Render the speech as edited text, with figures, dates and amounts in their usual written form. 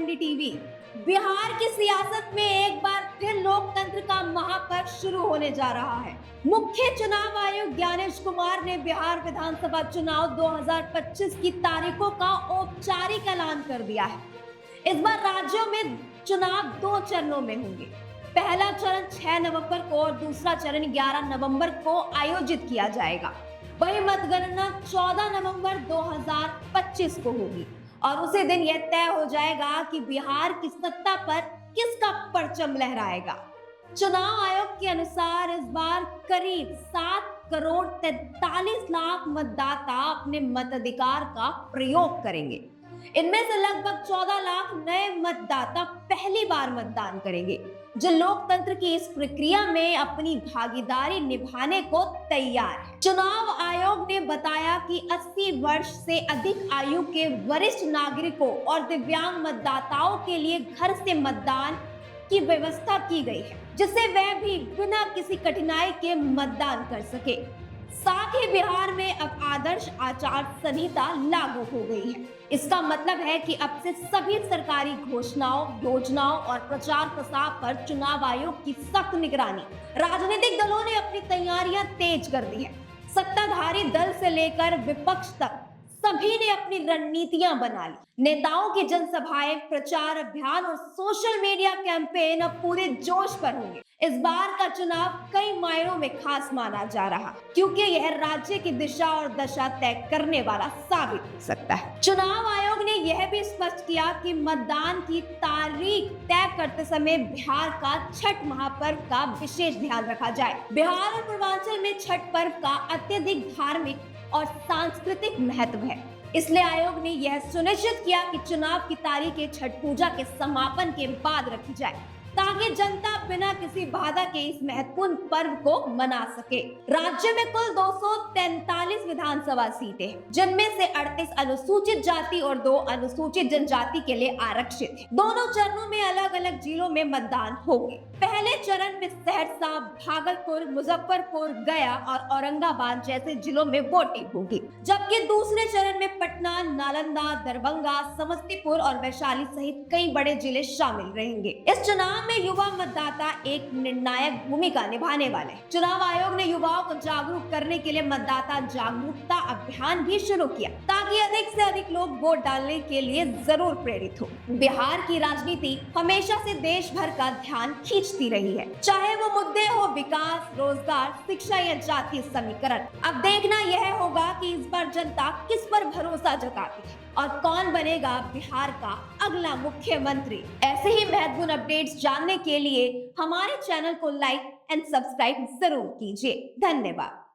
NDTV. Bihar की सियासत में एक बार फिर लोकतंत्र का महापर्व शुरू होने जा रहा है। मुख्य चुनाव आयुक्त ज्ञानेश कुमार ने बिहार विधानसभा चुनाव 2025 की तारीखों का औपचारिक ऐलान कर दिया है। इस बार राज्यों में चुनाव 2 चरणों में होंगे। पहला चरण 6 नवंबर को और दूसरा चरण 11 नवंबर को आयोजित किया जाएगा। वही मतगणना 14 नवंबर 2025 को होगी और उसी दिन यह तय हो जाएगा कि बिहार की सत्ता पर किसका परचम लहराएगा। चुनाव आयोग के अनुसार इस बार करीब 7 करोड़ 43 लाख मतदाता अपने मताधिकार का प्रयोग करेंगे। इनमें से लगभग 14 लाख नए मतदाता पहली बार मतदान करेंगे, जो लोकतंत्र की इस प्रक्रिया में अपनी भागीदारी निभाने को तैयार है। चुनाव आयोग ने बताया कि 80 वर्ष से अधिक आयु के वरिष्ठ नागरिकों और दिव्यांग मतदाताओं के लिए घर से मतदान की व्यवस्था की गई है, जिससे वह भी बिना किसी कठिनाई के मतदान कर सके। साथ ही बिहार में अब आदर्श आचार संहिता लागू हो गई है। इसका मतलब है कि अब से सभी सरकारी घोषणाओं, योजनाओं और प्रचार प्रसार पर चुनाव आयोग की सख्त निगरानी। राजनीतिक दलों ने अपनी तैयारियां तेज कर दी है। सत्ताधारी दल से लेकर विपक्ष तक सभी ने अपनी रणनीतियां बना ली। नेताओं की जनसभाएं, प्रचार अभियान और सोशल मीडिया कैंपेन अब पूरे जोश पर होंगे। इस बार का चुनाव कई मायनों में खास माना जा रहा, क्योंकि यह राज्य की दिशा और दशा तय करने वाला साबित हो सकता है। चुनाव आयोग ने यह भी स्पष्ट किया कि मतदान की तारीख तय करते समय बिहार का छठ महापर्व का विशेष ध्यान रखा जाए। बिहार और पूर्वांचल में छठ पर्व का अत्यधिक धार्मिक और सांस्कृतिक महत्व है, इसलिए आयोग ने यह सुनिश्चित किया कि चुनाव की तारीखें छठ पूजा के समापन के बाद रखी जाए, ताकि जनता बिना किसी बाधा के इस महत्वपूर्ण पर्व को मना सके। राज्य में कुल 243 विधानसभा सीटें, जिनमें से 38 अनुसूचित जाति और 2 अनुसूचित जनजाति के लिए आरक्षित है। दोनों चरणों में अलग अलग जिलों में मतदान होंगे। पहले चरण में सहरसा, भागलपुर, मुजफ्फरपुर, गया और औरंगाबाद जैसे जिलों में वोटिंग होगी, जबकि दूसरे चरण में पटना, नालंदा, दरभंगा, समस्तीपुर और वैशाली सहित कई बड़े जिले शामिल रहेंगे। इस चुनाव में युवा मतदाता एक निर्णायक भूमिका निभाने वाले हैं। चुनाव आयोग ने युवाओं को जागरूक करने के लिए मतदाता जागरूकता अभियान भी शुरू किया, ताकि अधिक से अधिक लोग वोट डालने के लिए जरूर प्रेरित हो। बिहार की राजनीति हमेशा से देश भर का ध्यान खींचती रही है, चाहे वो मुद्दे हो विकास, रोजगार, शिक्षा या जातीय समीकरण। अब देखना यह होगा कि इस बार जनता किस पर भरोसा जताती है और कौन बनेगा बिहार का अगला मुख्यमंत्री। ऐसे ही महत्वपूर्ण अपडेट्स जानने के लिए हमारे चैनल को लाइक एंड सब्सक्राइब जरूर कीजिए। धन्यवाद।